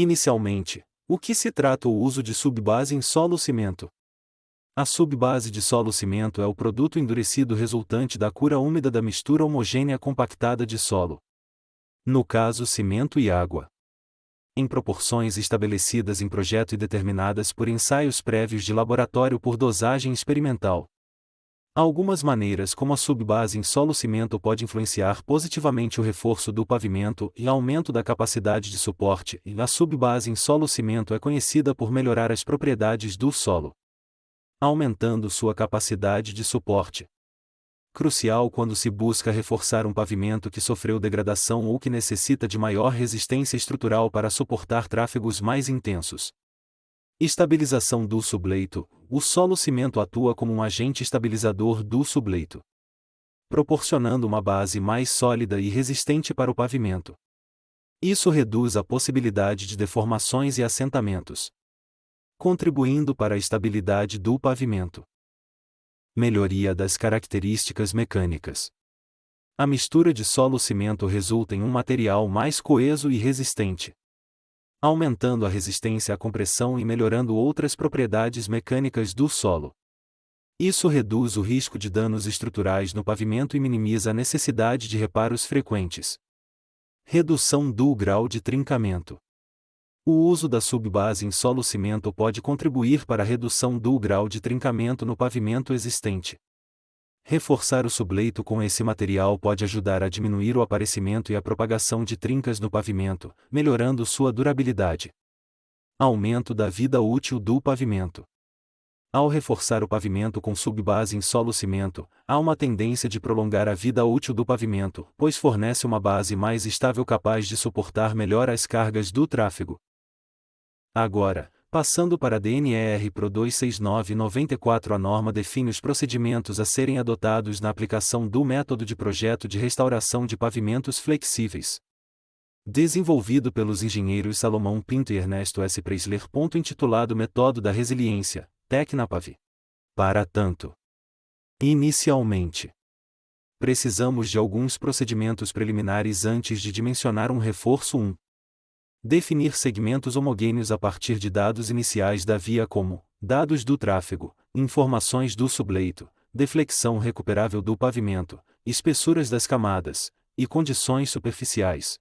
Inicialmente, o que se trata o uso de subbase em solo-cimento? A subbase de solo-cimento é o produto endurecido resultante da cura úmida da mistura homogênea compactada de solo. No caso, cimento e água. Em proporções estabelecidas em projeto e determinadas por ensaios prévios de laboratório por dosagem experimental. Algumas maneiras como a subbase em solo-cimento pode influenciar positivamente o reforço do pavimento e aumento da capacidade de suporte, e a subbase em solo-cimento é conhecida por melhorar as propriedades do solo, aumentando sua capacidade de suporte. Crucial quando se busca reforçar um pavimento que sofreu degradação ou que necessita de maior resistência estrutural para suportar tráfegos mais intensos. Estabilização do subleito. O solo-cimento atua como um agente estabilizador do subleito, proporcionando uma base mais sólida e resistente para o pavimento. Isso reduz a possibilidade de deformações e assentamentos, contribuindo para a estabilidade do pavimento. Melhoria das características mecânicas. A mistura de solo-cimento resulta em um material mais coeso e resistente, aumentando a resistência à compressão e melhorando outras propriedades mecânicas do solo. Isso reduz o risco de danos estruturais no pavimento e minimiza a necessidade de reparos frequentes. Redução do grau de trincamento. O uso da subbase em solo-cimento pode contribuir para a redução do grau de trincamento no pavimento existente. Reforçar o subleito com esse material pode ajudar a diminuir o aparecimento e a propagação de trincas no pavimento, melhorando sua durabilidade. Aumento da vida útil do pavimento. Ao reforçar o pavimento com subbase em solo-cimento, há uma tendência de prolongar a vida útil do pavimento, pois fornece uma base mais estável capaz de suportar melhor as cargas do tráfego. Agora, passando para a DNR Pro 26994, a norma define os procedimentos a serem adotados na aplicação do método de projeto de restauração de pavimentos flexíveis. Desenvolvido pelos engenheiros Salomão Pinto e Ernesto S. Preisler. Intitulado Método da Resiliência, Tecnapav. Para tanto, inicialmente, precisamos de alguns procedimentos preliminares antes de dimensionar um reforço 1. Definir segmentos homogêneos a partir de dados iniciais da via como dados do tráfego, informações do subleito, deflexão recuperável do pavimento, espessuras das camadas, e condições superficiais.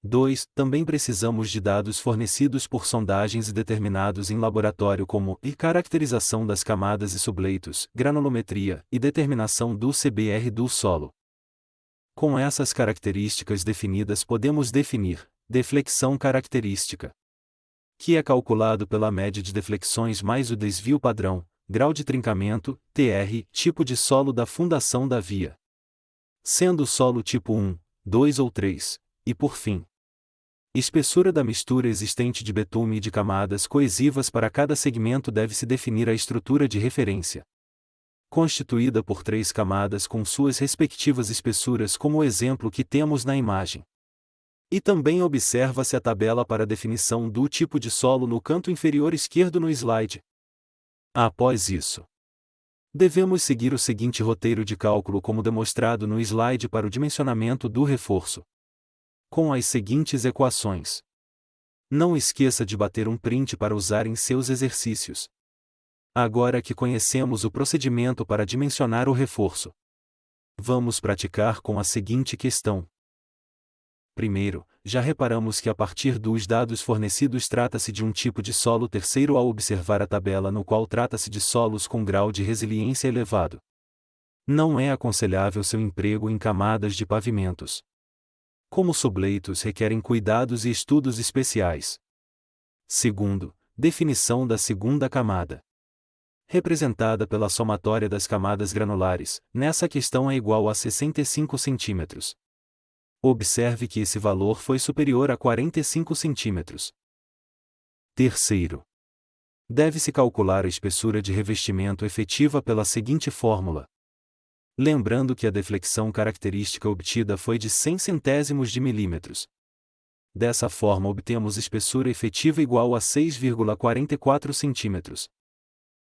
2. Também precisamos de dados fornecidos por sondagens e determinados em laboratório como caracterização das camadas e subleitos, granulometria e determinação do CBR do solo. Com essas características definidas podemos definir deflexão característica, que é calculado pela média de deflexões mais o desvio padrão, grau de trincamento, TR, tipo de solo da fundação da via, sendo o solo tipo 1, 2 ou 3, e por fim, espessura da mistura existente de betume e de camadas coesivas. Para cada segmento deve-se definir a estrutura de referência, constituída por 3 camadas com suas respectivas espessuras, como o exemplo que temos na imagem. E também observa-se a tabela para definição do tipo de solo no canto inferior esquerdo no slide. Após isso, devemos seguir o seguinte roteiro de cálculo como demonstrado no slide para o dimensionamento do reforço, com as seguintes equações. Não esqueça de bater um print para usar em seus exercícios. Agora que conhecemos o procedimento para dimensionar o reforço, vamos praticar com a seguinte questão. Primeiro, já reparamos que a partir dos dados fornecidos trata-se de um tipo de solo. Terceiro, ao observar a tabela no qual trata-se de solos com grau de resiliência elevado, não é aconselhável seu emprego em camadas de pavimentos, como subleitos requerem cuidados e estudos especiais. Segundo, definição da segunda camada, representada pela somatória das camadas granulares. Nessa questão é igual a 65 cm. Observe que esse valor foi superior a 45 cm. Terceiro, deve-se calcular a espessura de revestimento efetiva pela seguinte fórmula. Lembrando que a deflexão característica obtida foi de 100 centésimos de milímetros. Dessa forma obtemos espessura efetiva igual a 6,44 cm.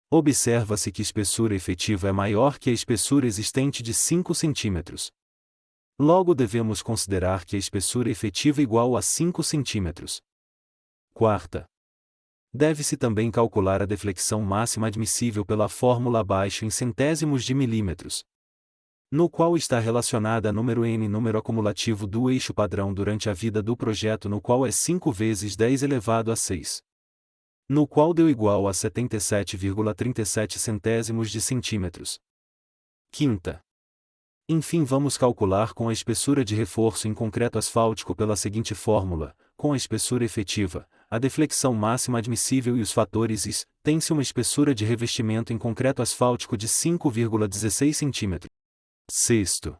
Observa-se que espessura efetiva é maior que a espessura existente de 5 cm. Logo devemos considerar que a espessura efetiva é igual a 5 cm. Quarta. Deve-se também calcular a deflexão máxima admissível pela fórmula abaixo em centésimos de milímetros, no qual está relacionada a número n, número acumulativo do eixo padrão durante a vida do projeto, no qual é 5 vezes 10 elevado a 6. No qual deu igual a 77,37 centésimos de centímetros. Quinta. Enfim, vamos calcular com a espessura de reforço em concreto asfáltico pela seguinte fórmula: com a espessura efetiva, a deflexão máxima admissível e os fatores is, tem-se uma espessura de revestimento em concreto asfáltico de 5,16 cm. Sexto.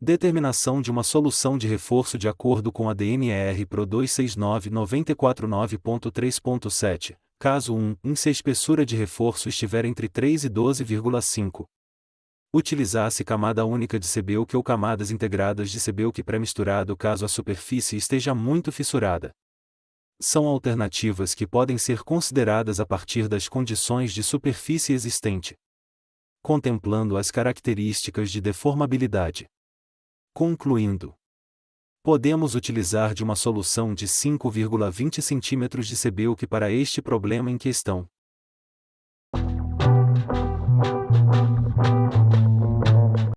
Determinação de uma solução de reforço de acordo com a DNR Pro 269-949.3.7, caso 1, se a espessura de reforço estiver entre 3 e 12,5. Utilizar-se camada única de CBUQ ou camadas integradas de CBUQ pré-misturado caso a superfície esteja muito fissurada. São alternativas que podem ser consideradas a partir das condições de superfície existente, contemplando as características de deformabilidade. Concluindo, podemos utilizar de uma solução de 5,20 cm de CBUQ para este problema em questão.